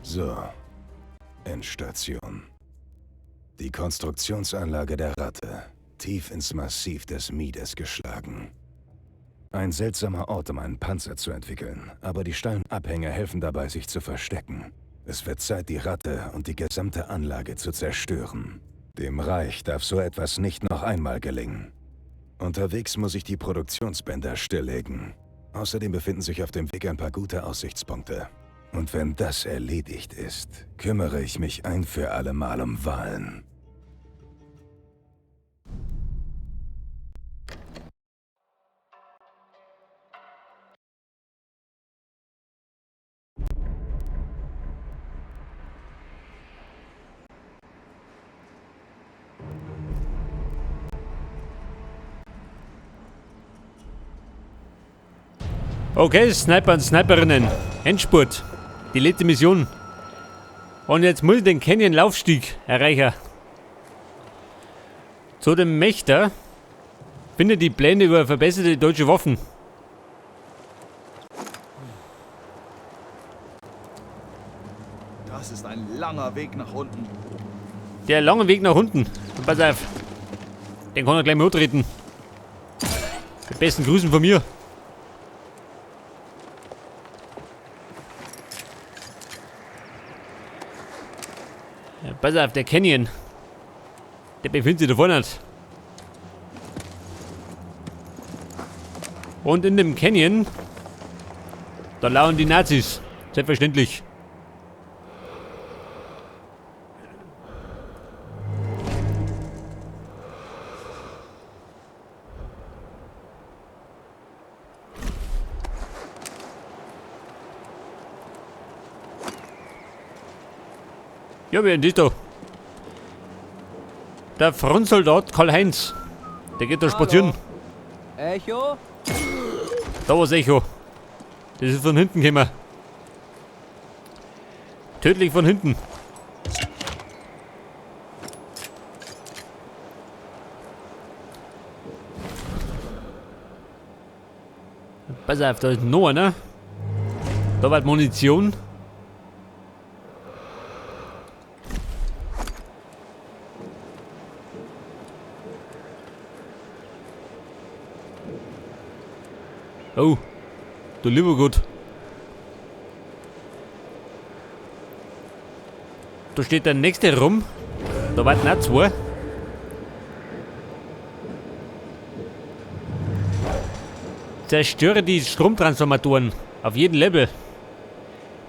So, Endstation. Die Konstruktionsanlage der Ratte, tief ins Massiv des Mides geschlagen. Ein seltsamer Ort, um einen Panzer zu entwickeln, aber die steilen Abhänge helfen dabei, sich zu verstecken. Es wird Zeit, die Ratte und die gesamte Anlage zu zerstören. Dem Reich darf so etwas nicht noch einmal gelingen. Unterwegs muss ich die Produktionsbänder stilllegen. Außerdem befinden sich auf dem Weg ein paar gute Aussichtspunkte. Und wenn das erledigt ist, kümmere ich mich ein für alle Mal um Wahlen. Okay, Sniper und Sniperinnen. Endspurt. Die letzte Mission. Und jetzt muss ich den Canyon-Laufstieg erreichen. Zu dem Mächter findet die Pläne über verbesserte deutsche Waffen. Das ist ein langer Weg nach unten. Der lange Weg nach unten. Pass auf. Den kann er gleich mal hochtreten. Die besten Grüßen von mir. Ja, pass auf, der Canyon. Der befindet sich da vorne. Und in dem Canyon, da lauern die Nazis. Selbstverständlich. Ja, wer ist das da? Der Frontsoldat Karl-Heinz. Der geht da spazieren. Echo? Da war's Echo. Das ist von hinten gekommen. Tödlich von hinten. Pass auf, da ist noch einer. Da war Munition. Oh, du lieber Gott. Da steht der nächste rum. Da warten auch zwei. Zerstöre die Stromtransformatoren auf jedem Level.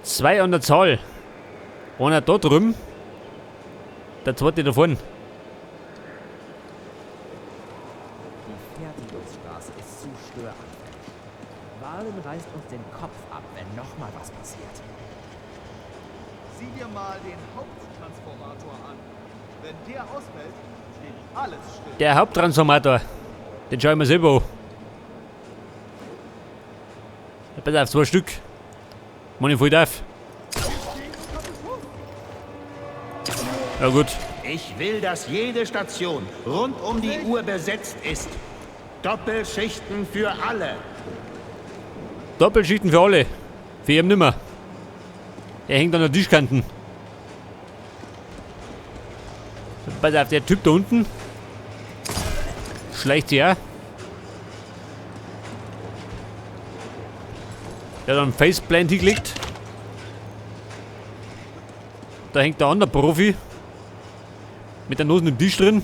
2 an der Zahl. Einer da drüben. Der zweite da vorne. Die Fertigungsstraße ist zu störanfällig. Wahlen reißt uns den Kopf ab, wenn nochmal was passiert. Sieh dir mal den Haupttransformator an. Wenn der ausfällt, steht alles still. Der Haupttransformator. Den schauen wir selber an. Ja, pass auf, 2 Stück. Mann, voll darf. Ja gut. Ich will, dass jede Station rund um die Uhr besetzt ist. Doppelschichten für alle. Doppelschichten für alle. Für ihn nimmer. Er hängt an der Tischkanten. Pass auf, der Typ da unten schleicht sich auch. Der hat einen Faceplant hingelegt. Da hängt der andere Profi mit der Nase im Tisch drin.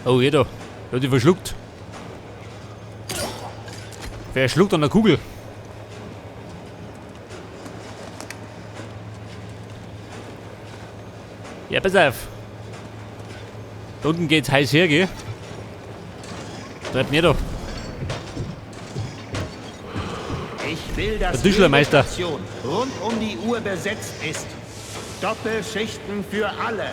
Oh, jeder. Der hat die verschluckt. Wer schluckt an der Kugel? Ja, pass auf. Da unten geht's heiß her, gell? Bleibt mir doch. Ich will, dass Der Tischlermeister. jede Station rund um die Uhr besetzt ist. Doppelschichten für alle.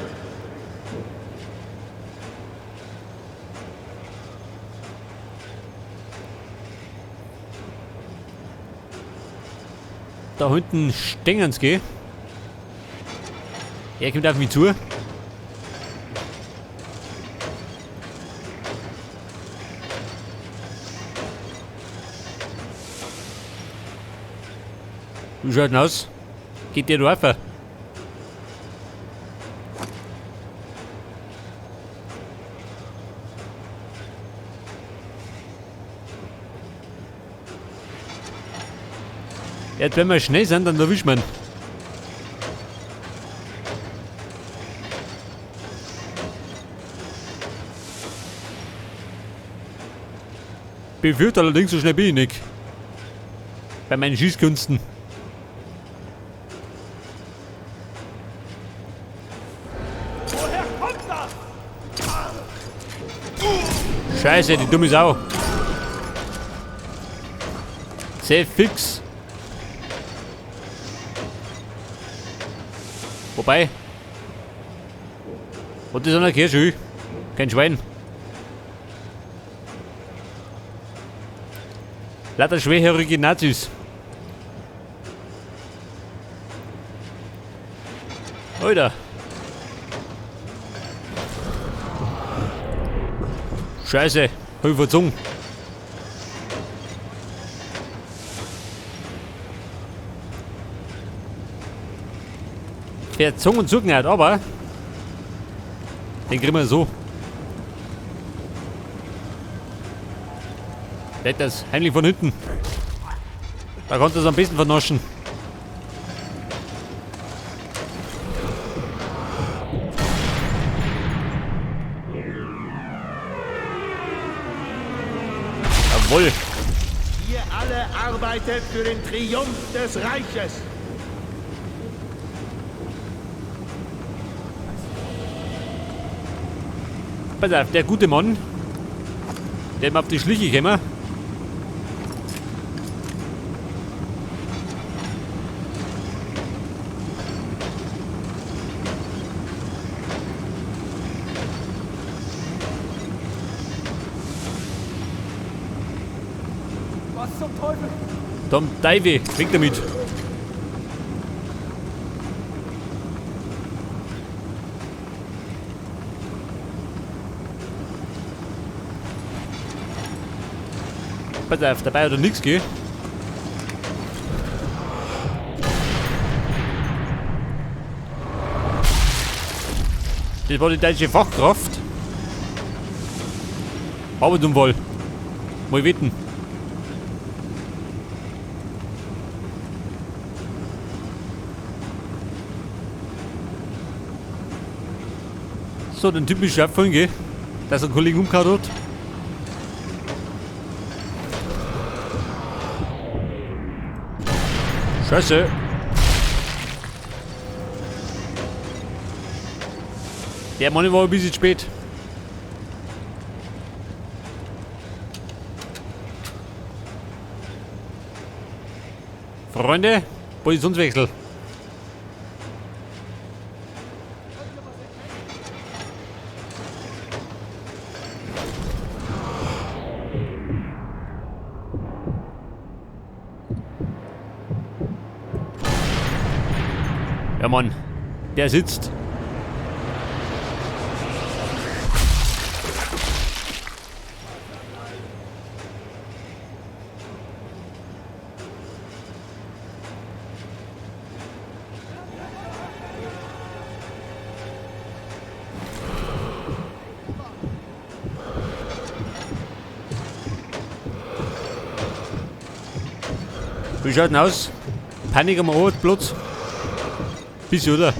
Da hinten stängen's, gell? Er kommt auf mich zu. Wie schaut denn aus? Geht der Dorfer? Jetzt, wenn wir schnell sind, dann erwischt man. Befürchte allerdings, so schnell bin ich nicht. Bei meinen Schießkünsten. Woher kommt das? Scheiße, die dumme Sau. Sehr fix. Wobei. Und das ist einer Kirschü. Kein Schwein. Lauter schwerhörige Nazis. Alter. Scheiße. Hab ich verzogen. Verzogen und zucken hat, aber den kriegen wir so. Vielleicht das heimlich von hinten. Da konnte es am besten vernaschen. Jawohl. Ihr alle arbeitet für den Triumph des Reiches. Pass auf, der gute Mann, der ihm auf die Schliche käme. Was zum Teufel? Tom Teufel, weg damit. Pass auf, dabei hat er nichts gehen. Das war die deutsche Fachkraft. Arbeitsunfall. Mal wetten. So, den Typ ist scharf vorhin, gell? Dass er einen Kollegen umgehauen hat. Scheiße. Der Mann war ein bisschen spät. Freunde, Positionswechsel. Ja Mann, der sitzt. Wie schaut denn aus? Panik am Arbeitsplatz? Bisschen, oder?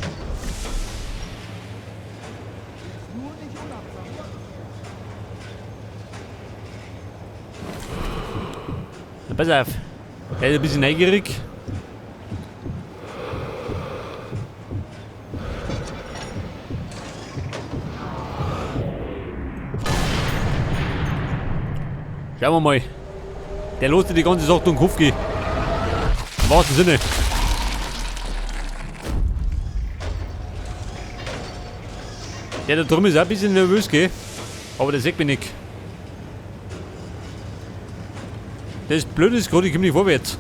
Na, pass auf. Der ist ein bisschen neugierig. Schauen wir mal. Der lässt dir die ganze Sache durch den Kopf gehen. Im wahrsten Sinne. Der da drüben ist auch ein bisschen nervös, gell? Aber der sieht mich nicht. Das Blöde ist gerade, ich komme nicht vorwärts.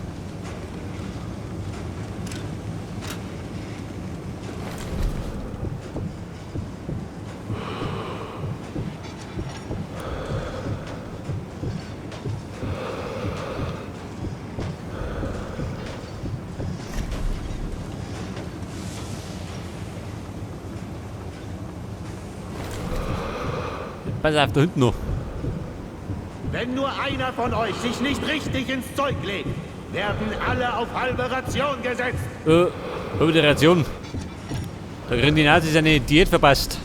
Pass auf, da hinten noch. Wenn nur einer von euch sich nicht richtig ins Zeug legt, werden alle auf halbe Ration gesetzt. Über die Ration. Da kriegen die Nazis eine Diät verpasst.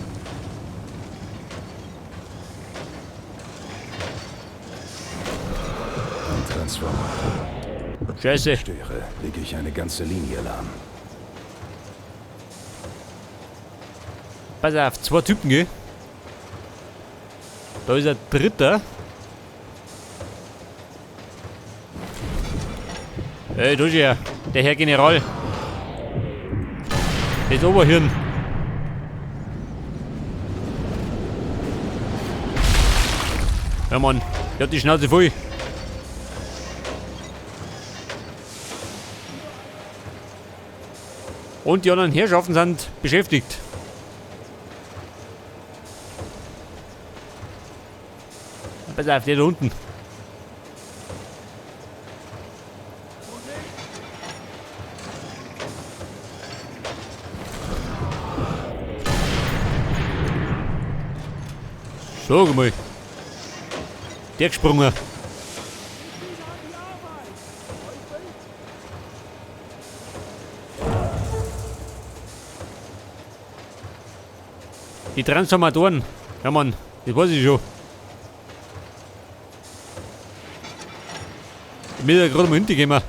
Transformator. Scheiße. Störe, lege ich eine ganze Linie lahm. Pass auf, 2 Typen, gell? Da ist ein dritter. Hey, du ja, der Herr General. Das Oberhirn. Ja, Mann, der hat die Schnauze voll. Und die anderen Herrschaften sind beschäftigt. Pass auf, der da unten. Schau mal. Der gesprungen. Die Transformatoren. Ja, Mann, das weiß ich schon. Ich bin ja gerade mal hinten gekommen.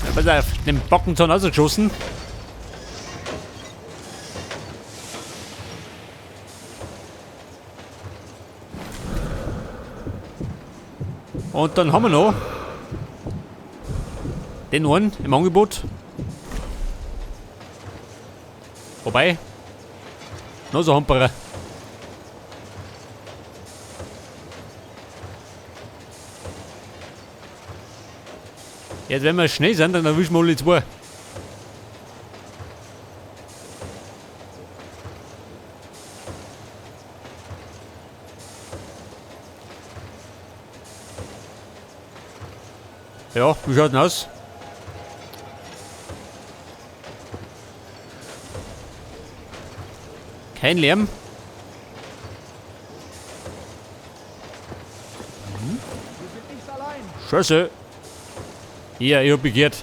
Ja, pass auf, den Backenzahn rausgeschossen. Und dann haben wir noch den einen im Angebot. Wobei, noch so ein Hamperer. Jetzt, wenn wir schnell sind, dann erwischen wir alle 2. Ja, wie schaut denn aus? Kein Lärm. Wir sind nicht allein. Scheiße. Ja, ich hab begehrt.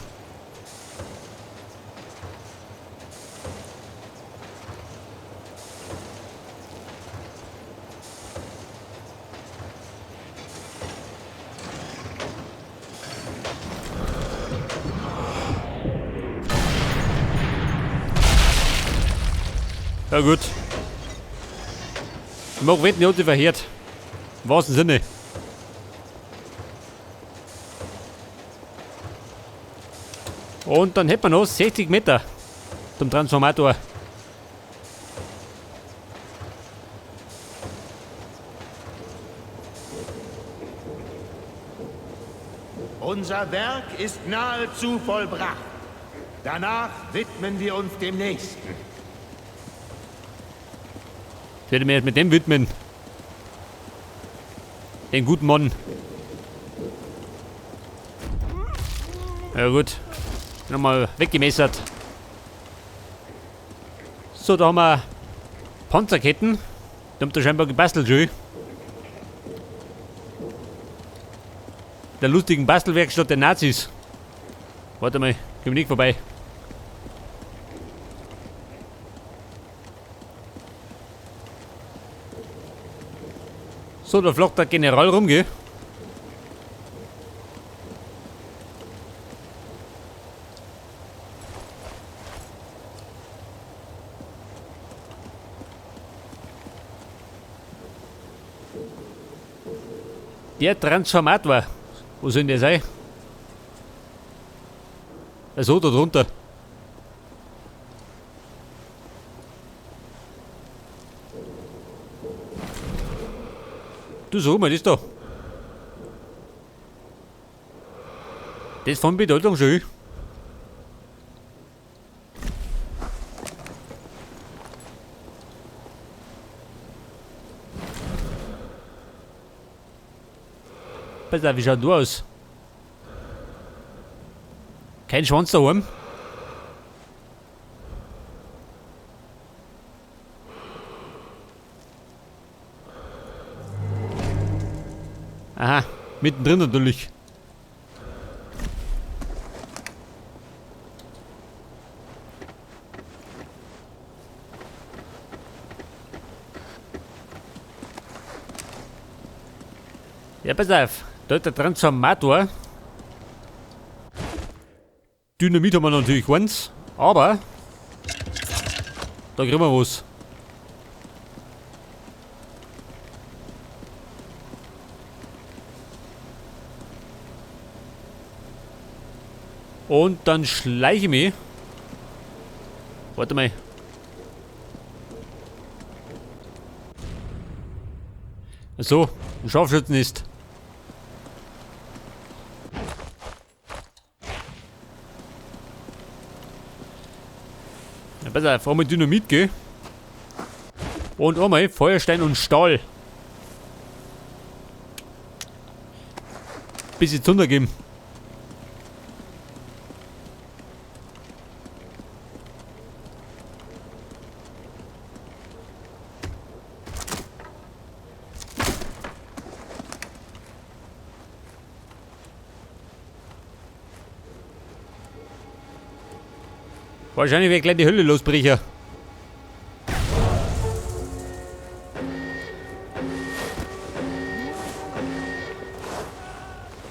Ja gut. Ich mag wetten, die hat sich verheert. Im wahrsten Sinne. Und dann hätten wir noch 60 Meter zum Transformator. Unser Werk ist nahezu vollbracht. Danach widmen wir uns dem nächsten. Ich werde mir jetzt mit dem widmen. Den guten Mann. Ja gut. Nochmal weggemessert. So, da haben wir Panzerketten. Die haben da scheinbar gebastelt schon. Der lustigen Bastelwerkstatt der Nazis. Warte mal, komm nicht vorbei. So, da flockt der General rum, gell? Der Transformator. Wo soll denn der sein? So, da drunter. Du, so mal, das da. Das von Bedeutung schön. Pass auf, wie schaut du aus? Kein Schwanz daheim? Aha, mittendrin natürlich. Ja, pass auf. Da ist der Transformator. Dynamit haben wir natürlich eins, aber da kriegen wir was. Und dann schleiche ich mich. Warte mal. So, ein Scharfschützennest. Ja, pass auf, einmal Dynamit, gell? Und einmal Feuerstein und Stahl. Bis jetzt runtergeben. Wahrscheinlich wird gleich die Hölle losbrechen.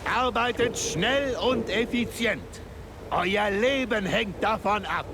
Arbeitet schnell und effizient. Euer Leben hängt davon ab.